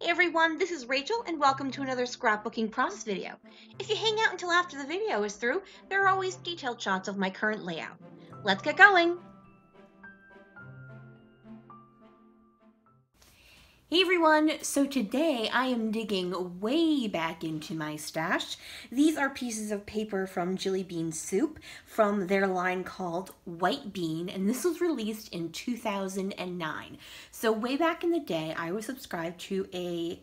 Hey everyone, this is Rachel and welcome to another scrapbooking process video. If you hang out until after the video is through, there are always detailed shots of my current layout. Let's get going! Hey everyone, so today I am digging way back into my stash. These are pieces of paper from Jillibean Soup from their line called White Bean, and this was released in 2009. So way back in the day, I was subscribed to a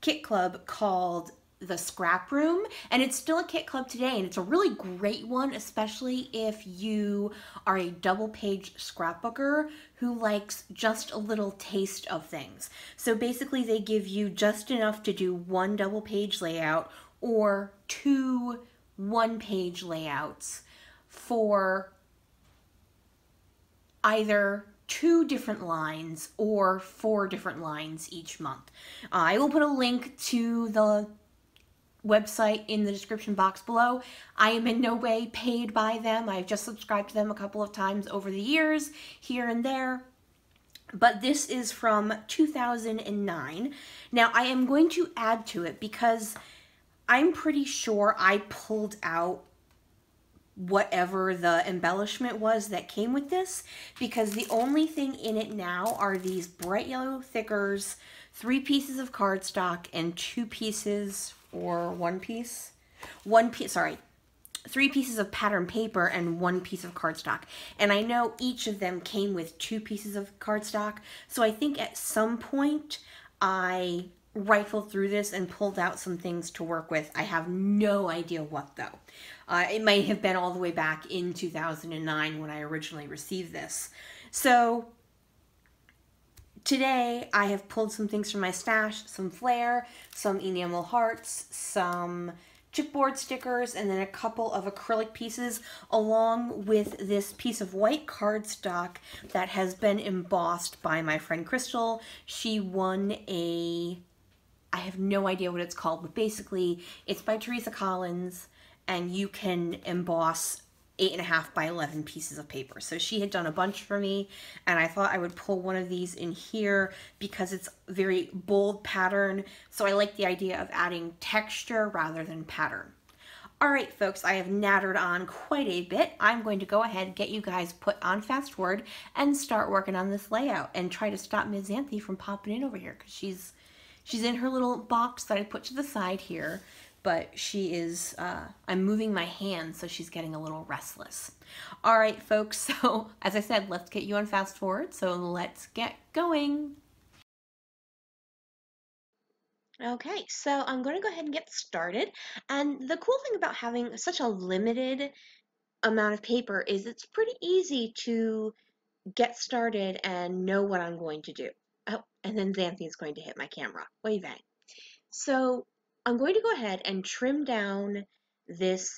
kit club called the Scrap Room, and it's still a kit club today, and it's a really great one, especially if you are a double page scrapbooker who likes just a little taste of things. So basically they give you just enough to do one double page layout or two one-page layouts for either 2 different lines or 4 different lines each month. I will put a link to the website in the description box below. I am in no way paid by them. I've just subscribed to them a couple of times over the years, here and there. But this is from 2009. Now I am going to add to it because I'm pretty sure I pulled out whatever the embellishment was that came with this, because the only thing in it now are these bright yellow thickers, 3 pieces of cardstock, and 2 pieces or 1 piece? 3 pieces of pattern paper and 1 piece of cardstock. And I know each of them came with 2 pieces of cardstock, so I think at some point I rifled through this and pulled out some things to work with. I have no idea what though. It might have been all the way back in 2009 when I originally received this. So today I have pulled some things from my stash, some flair, some enamel hearts, some chipboard stickers, and then a couple of acrylic pieces, along with this piece of white cardstock that has been embossed by my friend Crystal. She won I have no idea what it's called, but basically it's by Teresa Collins, and you can emboss 8.5 by 11 pieces of paper. So she had done a bunch for me, and I thought I would pull one of these in here because it's a very bold pattern. So I like the idea of adding texture rather than pattern. All right, folks, I have nattered on quite a bit. I'm going to go ahead and get you guys put on fast forward and start working on this layout and try to stop Ms. Xanthe from popping in over here because she's in her little box that I put to the side here, but she is, I'm moving my hand, so she's getting a little restless. All right, folks, so as I said, let's get you on fast forward, so let's get going. Okay, so I'm going to go ahead and get started, and the cool thing about having such a limited amount of paper is it's pretty easy to get started and know what I'm going to do. Oh, and then Xanthe is going to hit my camera. Waving. So I'm going to go ahead and trim down this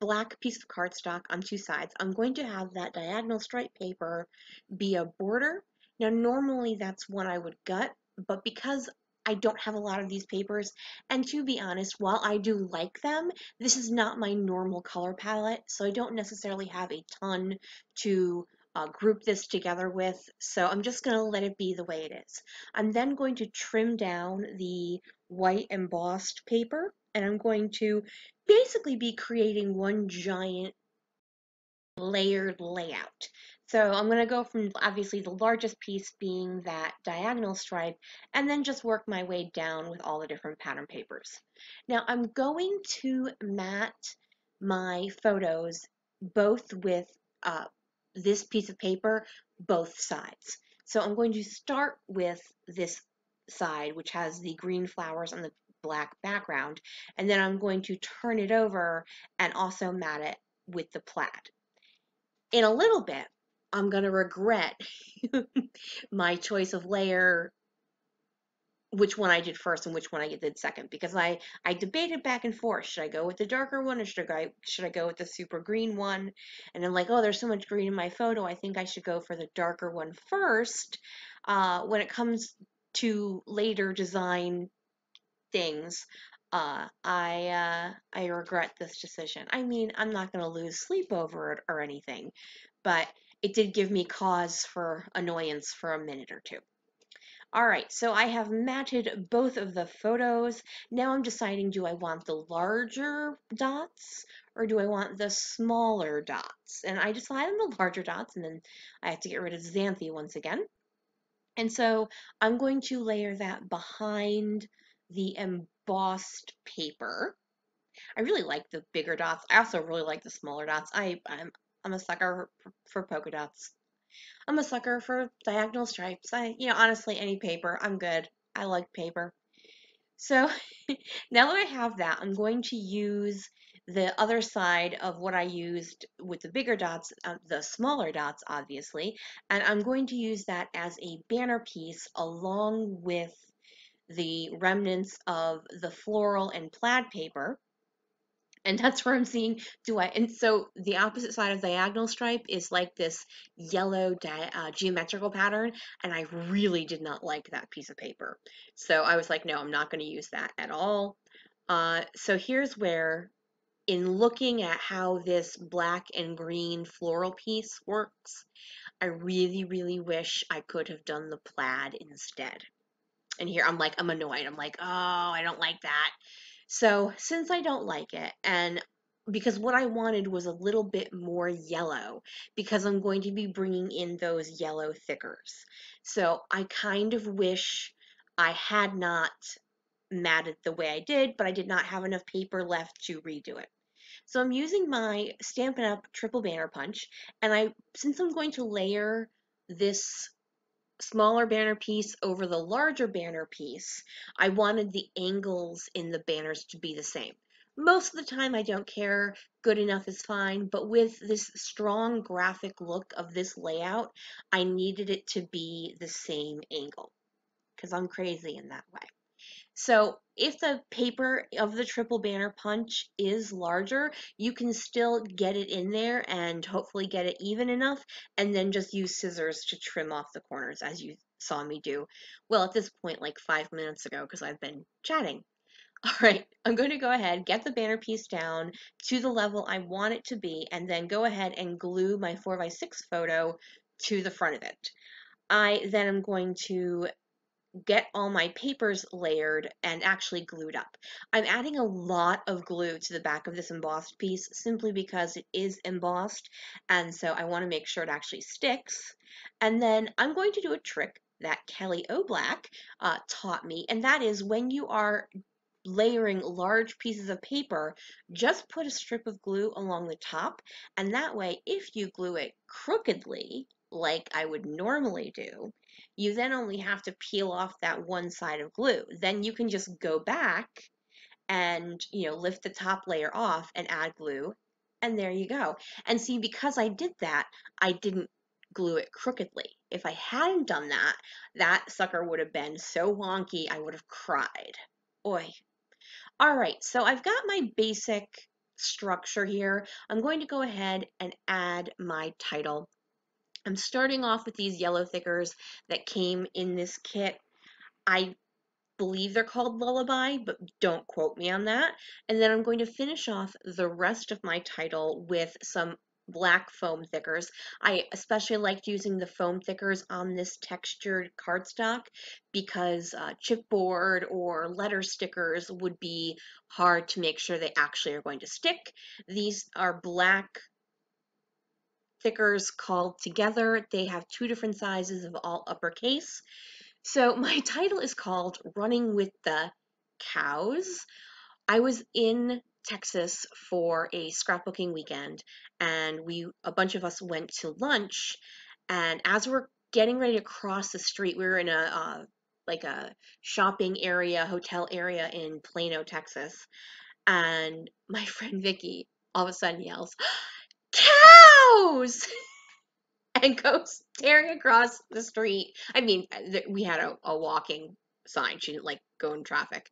black piece of cardstock on 2 sides. I'm going to have that diagonal stripe paper be a border. Now normally that's one I would gut, but because I don't have a lot of these papers, and to be honest, while I do like them, this is not my normal color palette, so I don't necessarily have a ton to group this together with, so I'm just going to let it be the way it is. I'm then going to trim down the white embossed paper, and I'm going to basically be creating one giant layered layout. So I'm going to go from obviously the largest piece being that diagonal stripe, and then just work my way down with all the different pattern papers. Now I'm going to mat my photos both with this piece of paper, both sides. So I'm going to start with this side, which has the green flowers on the black background, and then I'm going to turn it over and also mat it with the plaid. In a little bit, I'm going to regret my choice of layer, which one I did first and which one I did second, because I debated back and forth. Should I go with the darker one, or should I go with the super green one? And I'm like, oh, there's so much green in my photo, I think I should go for the darker one first. When it comes to later design things, I regret this decision. I mean, I'm not going to lose sleep over it or anything, but it did give me cause for annoyance for a minute or two. All right, so I have matted both of the photos. Now I'm deciding, do I want the larger dots or do I want the smaller dots? And I decide on the larger dots, and then I have to get rid of Xanthe once again. And so I'm going to layer that behind the embossed paper. I really like the bigger dots. I also really like the smaller dots. I'm a sucker for polka dots. I'm a sucker for diagonal stripes. Honestly, any paper, I'm good. I like paper. So now that I have that, I'm going to use the other side of what I used with the bigger dots, the smaller dots, obviously, and I'm going to use that as a banner piece along with the remnants of the floral and plaid paper. And that's where I'm seeing, and so the opposite side of diagonal stripe is like this yellow geometrical pattern, and I really did not like that piece of paper. So I was like, no, I'm not going to use that at all. So here's where, in looking at how this black and green floral piece works, I really, really wish I could have done the plaid instead. And here I'm annoyed. I'm like, oh, I don't like that. So since I don't like it, and because what I wanted was a little bit more yellow, because I'm going to be bringing in those yellow thickers. So I kind of wish I had not matted the way I did, but I did not have enough paper left to redo it. So I'm using my Stampin' Up! Triple Banner Punch, and since I'm going to layer this smaller banner piece over the larger banner piece, I wanted the angles in the banners to be the same. Most of the time I don't care, good enough is fine, but with this strong graphic look of this layout, I needed it to be the same angle, because I'm crazy in that way. So if the paper of the triple banner punch is larger, you can still get it in there and hopefully get it even enough, and then just use scissors to trim off the corners as you saw me do. Well, at this point, like 5 minutes ago, because I've been chatting. All right, I'm going to go ahead, get the banner piece down to the level I want it to be, and then go ahead and glue my 4x6 photo to the front of it. I then am going to get all my papers layered and actually glued up. I'm adding a lot of glue to the back of this embossed piece simply because it is embossed, and so I want to make sure it actually sticks. And then I'm going to do a trick that Kelly O'Black taught me, and that is when you are layering large pieces of paper, just put a strip of glue along the top, and that way, if you glue it crookedly, like I would normally do, you then only have to peel off that one side of glue. Then you can just go back and, lift the top layer off and add glue, and there you go. And see, because I did that, I didn't glue it crookedly. If I hadn't done that, that sucker would have been so wonky, I would have cried. Oi. All right, so I've got my basic structure here. I'm going to go ahead and add my title. I'm starting off with these yellow thickers that came in this kit. I believe they're called Lullaby, but don't quote me on that. And then I'm going to finish off the rest of my title with some black foam thickers. I especially liked using the foam thickers on this textured cardstock because chipboard or letter stickers would be hard to make sure they actually are going to stick. These are black thickers called together. They have two different sizes of all uppercase. So my title is called Running with the Cows. I was in Texas for a scrapbooking weekend, and a bunch of us went to lunch, and as we're getting ready to cross the street, we were in like a shopping area, hotel area in Plano, Texas, and my friend Vicky all of a sudden yells, "Cows!" and goes staring across the street. I mean, we had a walking sign. She didn't like go in traffic.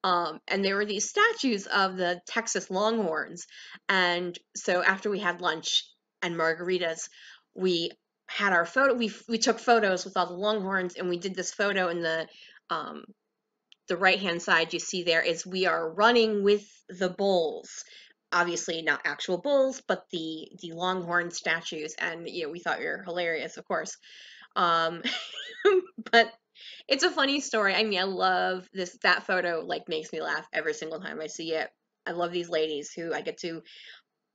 And there were these statues of the Texas Longhorns. And so after we had lunch and margaritas, we had our photo. We took photos with all the Longhorns, and we did this photo in the right hand side you see there is we are running with the bulls, obviously not actual bulls, but the longhorn statues, and we thought we were hilarious, of course. um but It's a funny story. I mean, I love that photo like makes me laugh every single time I see it. I love these ladies who I get to,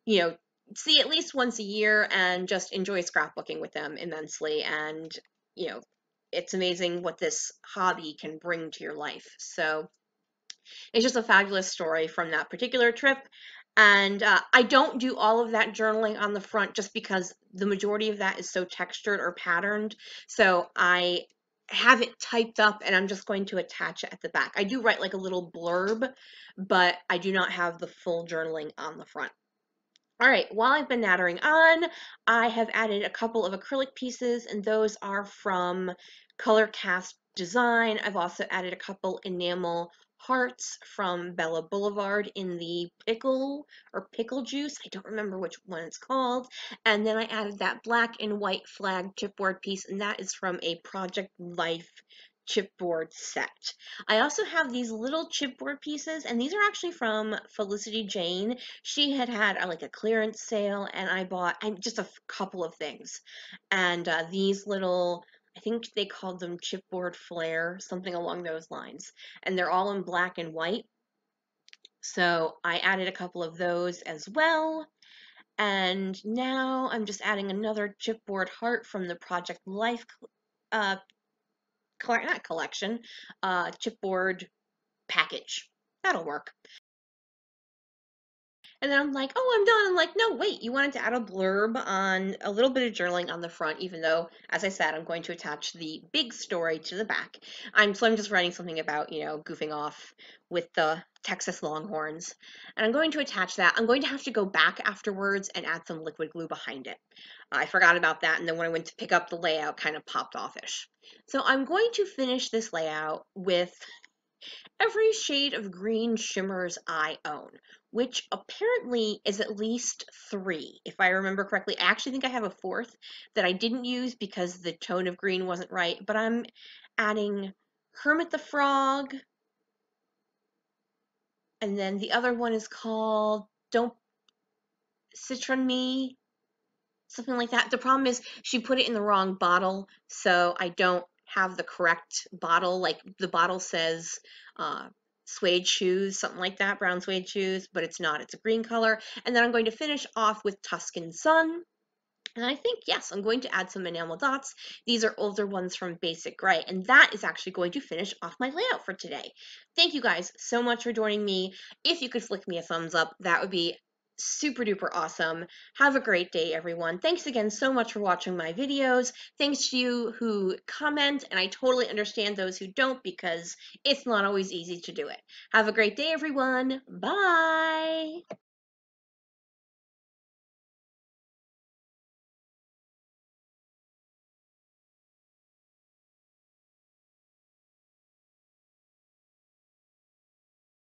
you know, see at least once a year and just enjoy scrapbooking with them immensely. And, you know, it's amazing what this hobby can bring to your life. So it's just a fabulous story from that particular trip. And I don't do all of that journaling on the front just because the majority of that is so textured or patterned. So I have it typed up and I'm just going to attach it at the back. I do write like a little blurb, but I do not have the full journaling on the front. All right, while I've been nattering on, I have added a couple of acrylic pieces, and those are from Color Cast Design. I've also added a couple enamel hearts from Bella Boulevard in the pickle juice. I don't remember which one it's called. And then I added that black and white flag chipboard piece, and that is from a Project Life chipboard set. I also have these little chipboard pieces, and these are actually from Felicity Jane. She had like a clearance sale, and I bought just a couple of things. And these little, I think they called them chipboard flare, something along those lines. And they're all in black and white. So I added a couple of those as well. And now I'm just adding another chipboard heart from the Project Life uh, not collection, chipboard package. That'll work. And then I'm like, oh, I'm done. I'm like, no, wait, you wanted to add a blurb on a little bit of journaling on the front, even though, as I said, I'm going to attach the big story to the back. So I'm just writing something about, goofing off with the Texas Longhorns. And I'm going to attach that. I'm going to have to go back afterwards and add some liquid glue behind it. I forgot about that, and then when I went to pick up the layout, kind of popped offish. So I'm going to finish this layout with every shade of green shimmers I own, which apparently is at least 3, if I remember correctly. I actually think I have a 4th that I didn't use because the tone of green wasn't right, but I'm adding Hermit the Frog, and then the other one is called Don't Citron Me, something like that. The problem is she put it in the wrong bottle, so I don't have the correct bottle. Like the bottle says suede shoes, something like that, brown suede shoes, but it's not. It's a green color. And then I'm going to finish off with Tuscan Sun. And I think, yes, I'm going to add some enamel dots. These are older ones from Basic Gray, and that is actually going to finish off my layout for today. Thank you guys so much for joining me. If you could flick me a thumbs up, that would be super duper awesome. Have a great day, everyone. Thanks again so much for watching my videos. Thanks to you who comment, and I totally understand those who don't because it's not always easy to do it. Have a great day, everyone. Bye!